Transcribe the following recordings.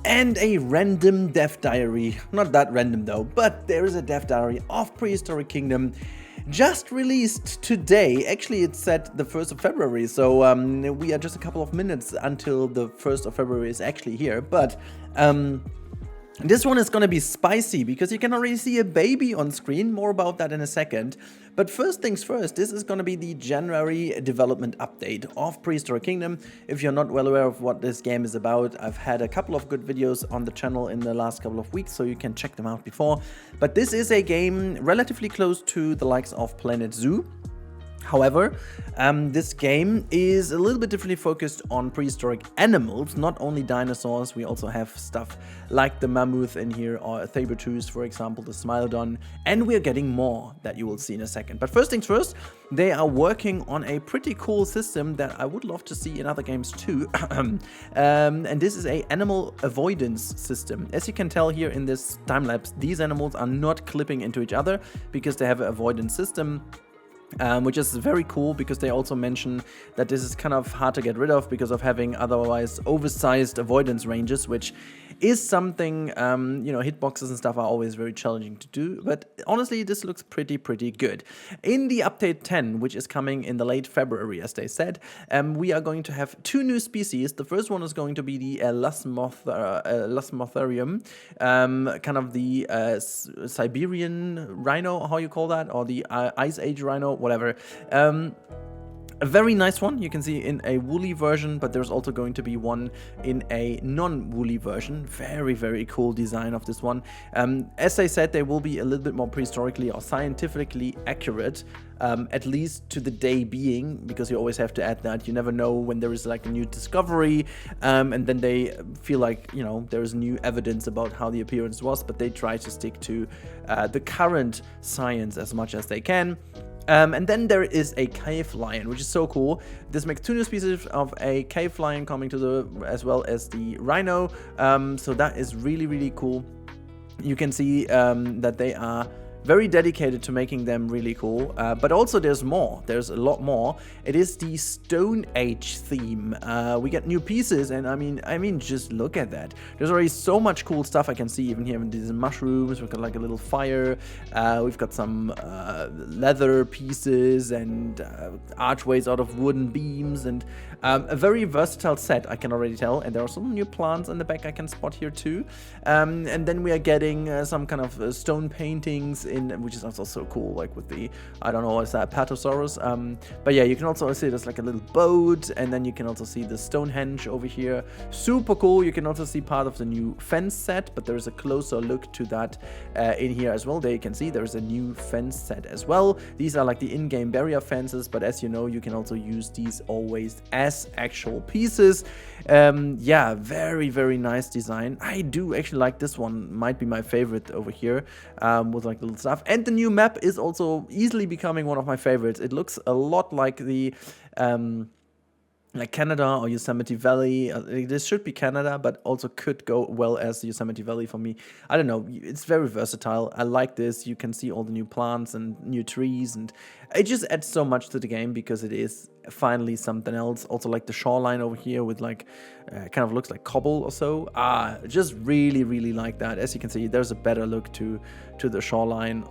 and a random dev diary. Not that random though, but there is a dev diary of Prehistoric Kingdom just released today. Actually, it's set the 1st of February, so we are just a couple of minutes until the 1st of February is actually here. But this one is gonna be spicy because you can already see a baby on screen. More about that in a second. But first things first, this is gonna be the January development update of Prehistoric Kingdom. If you're not well aware of what this game is about, I've had a couple of good videos on the channel in the last couple of weeks, so you can check them out before. But this is a game relatively close to the likes of Planet Zoo. However, this game is a little bit differently focused on prehistoric animals, not only dinosaurs. We also have stuff like the mammoth in here, or a saber-tooth, for example, the smilodon, and we're getting more that you will see in a second. But first things first, they are working on a pretty cool system that I would love to see in other games too. And this is a animal avoidance system. As you can tell here in this time-lapse, these animals are not clipping into each other because they have an avoidance system. Which is very cool because they also mention that this is kind of hard to get rid of because of having otherwise oversized avoidance ranges, which is something, you know, hitboxes and stuff are always very challenging to do. But honestly, this looks pretty good. In the update 10, which is coming in the late February, as they said, we are going to have 2 new species. The first one is going to be the Lasmotherium, kind of the Siberian rhino, how you call that, or the Ice Age rhino, whatever. A very nice one, you can see in a woolly version, but there's also going to be one in a non-woolly version. Very cool design of this one. As I said, they will be a little bit more prehistorically or scientifically accurate, at least to the day being, because you always have to add that. You never know when there is like a new discovery, and then they feel like, you know, there is new evidence about how the appearance was, but they try to stick to the current science as much as they can. And then there is a cave lion, which is so cool. This makes 2 new species of a cave lion coming to the, as well as the rhino. So that is really cool. You can see that they are very dedicated to making them really cool, but also there's more. There's a lot more. It is the Stone Age theme. We get new pieces, and I mean, just look at that. There's already so much cool stuff I can see even here. These mushrooms. We've got like a little fire. We've got some leather pieces and archways out of wooden beams, and a very versatile set, I can already tell. And there are some new plants in the back I can spot here too. And then we are getting some kind of stone paintings which is also so cool, like with the, I don't know, what's that, Apatosaurus. But yeah, you can also see there's like a little boat, and then you can also see the Stonehenge over here. Super cool. You can also see part of the new fence set, but there's a closer look to that in here as well. There you can see there's a new fence set as well. These are like the in-game barrier fences, but as you know, you can also use these always as actual pieces. Yeah, very nice design. I do actually like this one. Might be my favorite over here, with like little stuff. And the new map is also easily becoming one of my favorites. It looks a lot like the like Canada or Yosemite Valley. This should be Canada, but also could go well as Yosemite Valley for me. I don't know. It's very versatile. I like this. You can see all the new plants and new trees, and it just adds so much to the game because it is finally something else. Also like the shoreline over here with like kind of looks like cobble or so. Just really like that. As you can see, there's a better look to the shoreline.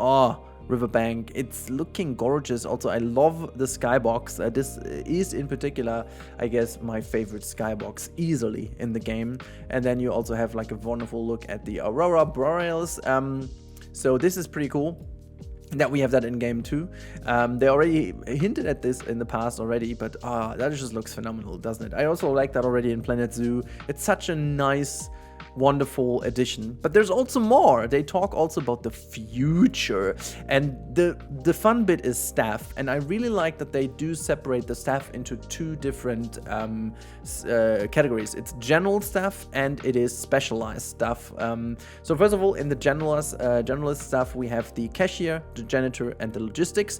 Riverbank, it's looking gorgeous. Also, I love the skybox. This is in particular, I guess, my favorite skybox easily in the game. And then you also have like a wonderful look at the Aurora Borealis. So this is pretty cool that we have that in game too. They already hinted at this in the past already, but that just looks phenomenal, doesn't it? I also like that already in Planet Zoo. It's such a nice, wonderful addition. But there's also more. They talk also about the future, and the fun bit is staff, and I really like that they do separate the staff into 2 different categories. It's general staff and it is specialized staff. So first of all, in the generalist staff, we have the cashier, the janitor, and the logistics,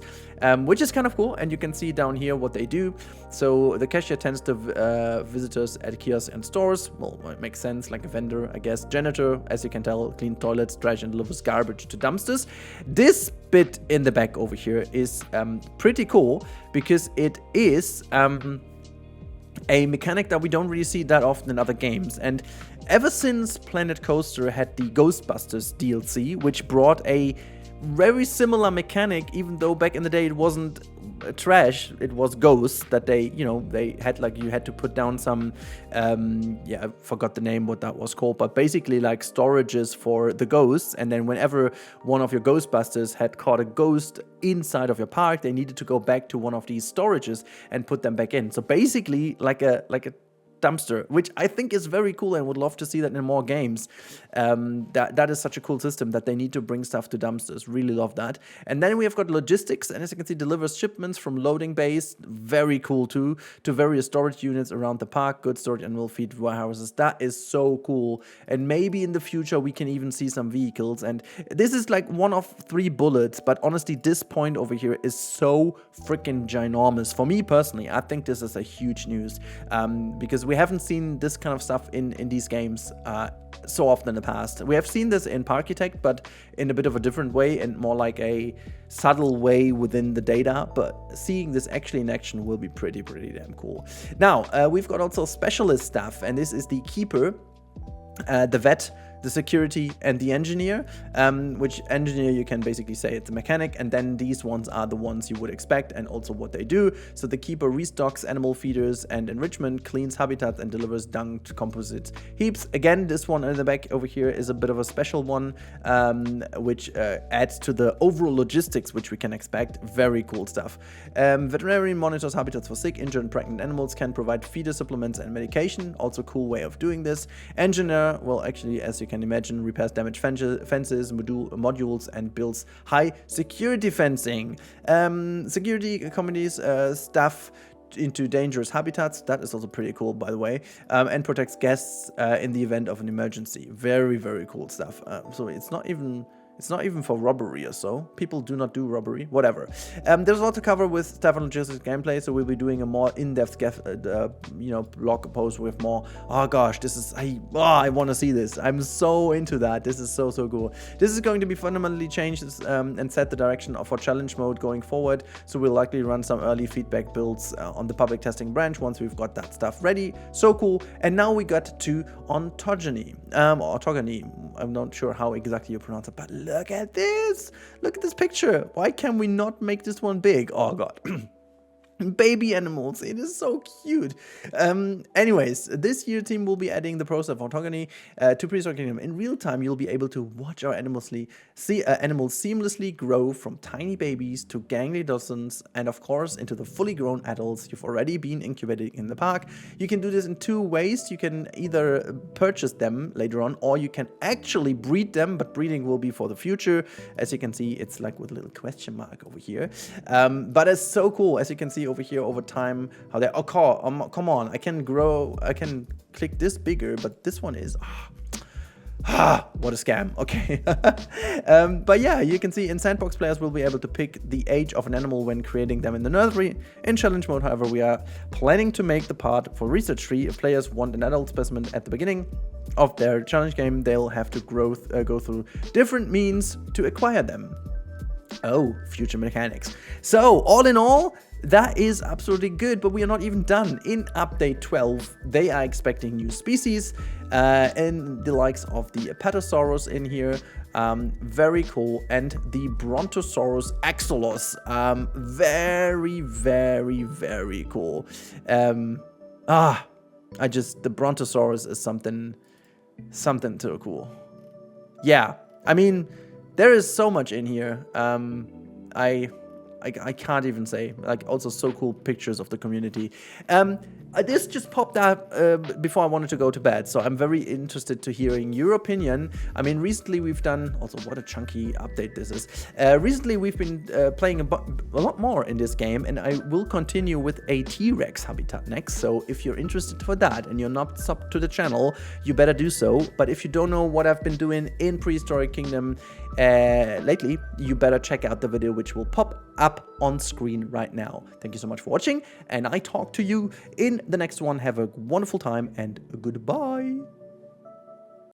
which is kind of cool, and you can see down here what they do. So the cashier tends to visitors at kiosks and stores. Well, it makes sense, like a vendor, I guess. Janitor, as you can tell, clean toilets, trash, and delivers garbage to dumpsters. This bit in the back over here is pretty cool because it is a mechanic that we don't really see that often in other games. And ever since Planet Coaster had the Ghostbusters DLC, which brought a very similar mechanic, even though back in the day it wasn't trash, it was ghosts that they had, like, you had to put down some I forgot the name what that was called, but basically like storages for the ghosts, and then whenever one of your Ghostbusters had caught a ghost inside of your park, they needed to go back to one of these storages and put them back in. So basically like a dumpster, which I think is very cool and would love to see that in more games. That is such a cool system that they need to bring stuff to dumpsters. Really love that. And then we have got logistics, and as you can see, delivers shipments from loading bays, very cool too, to various storage units around the park, goods storage and will feed warehouses. That is so cool. And maybe in the future we can even see some vehicles. And this is like one of 3 bullets, but honestly this point over here is so freaking ginormous. For me personally, I think this is a huge news, because we haven't seen this kind of stuff in these games so often in the past. We have seen this in Parkitect, but in a bit of a different way and more like a subtle way within the data. But seeing this actually in action will be pretty damn cool. Now, we've got also specialist stuff, and this is the Keeper, the Vet, the Security, and the Engineer, which engineer you can basically say it's a mechanic, and then these ones are the ones you would expect and also what they do. So the Keeper restocks animal feeders and enrichment, cleans habitats, and delivers dung to composite heaps. Again, this one in the back over here is a bit of a special one, which adds to the overall logistics which we can expect. Very cool stuff. Veterinarian monitors habitats for sick, injured, and pregnant animals, can provide feeder supplements and medication. Also cool way of doing this. Engineer, well, actually, as you can imagine, repairs damaged fences, modules, and builds high security fencing. Security accommodates staff into dangerous habitats. That is also pretty cool, by the way, and protects guests in the event of an emergency. Very cool stuff. So it's not even for robbery or so. People do not do robbery, whatever. There's a lot to cover with staff and logistics gameplay, so we'll be doing a more in-depth blog post with more, oh gosh, this is, I want to see this. I'm so into that. This is so cool. This is going to be fundamentally changed and set the direction for challenge mode going forward, so we'll likely run some early feedback builds on the public testing branch once we've got that stuff ready. So cool. And now we got to ontogeny, or autogony. I'm not sure how exactly you pronounce it, but look at this. Look at this picture. Why can we not make this one big? Oh god. Baby animals, it is so cute. Anyways, this year team will be adding the process of autogeny to Prehistoric Kingdom. In real time, you'll be able to watch our animals seamlessly grow from tiny babies to gangly dozens, and of course into the fully grown adults you've already been incubating in the park. You can do this in 2 ways. You can either purchase them later on, or you can actually breed them, but breeding will be for the future. As you can see, it's like with a little question mark over here. But it's so cool, as you can see over here over time, how they, come on, I can click this bigger, but this one is what a scam. Okay. But yeah, you can see in Sandbox, players will be able to pick the age of an animal when creating them in the nursery. In challenge mode, however, we are planning to make the part for research tree. If players want an adult specimen at the beginning of their challenge game, they'll have to go through different means to acquire them. Oh, future mechanics. So all in all, that is absolutely good, but we are not even done. In update 12, they are expecting new species, and the likes of the Apatosaurus in here, very cool, and the Brontosaurus Axolotl, very cool. The Brontosaurus is something too cool. Yeah, I mean, there is so much in here. I can't even say. Like, also so cool pictures of the community. This just popped up before I wanted to go to bed, so I'm very interested to hearing your opinion. I mean, recently we've done, also what a chunky update this is. Recently we've been playing a lot more in this game, and I will continue with a T-Rex habitat next. So if you're interested for that and you're not sub to the channel, you better do so. But if you don't know what I've been doing in Prehistoric Kingdom lately, you better check out the video which will pop up on screen right now. Thank you so much for watching, and I talk to you in the next one. Have a wonderful time and goodbye.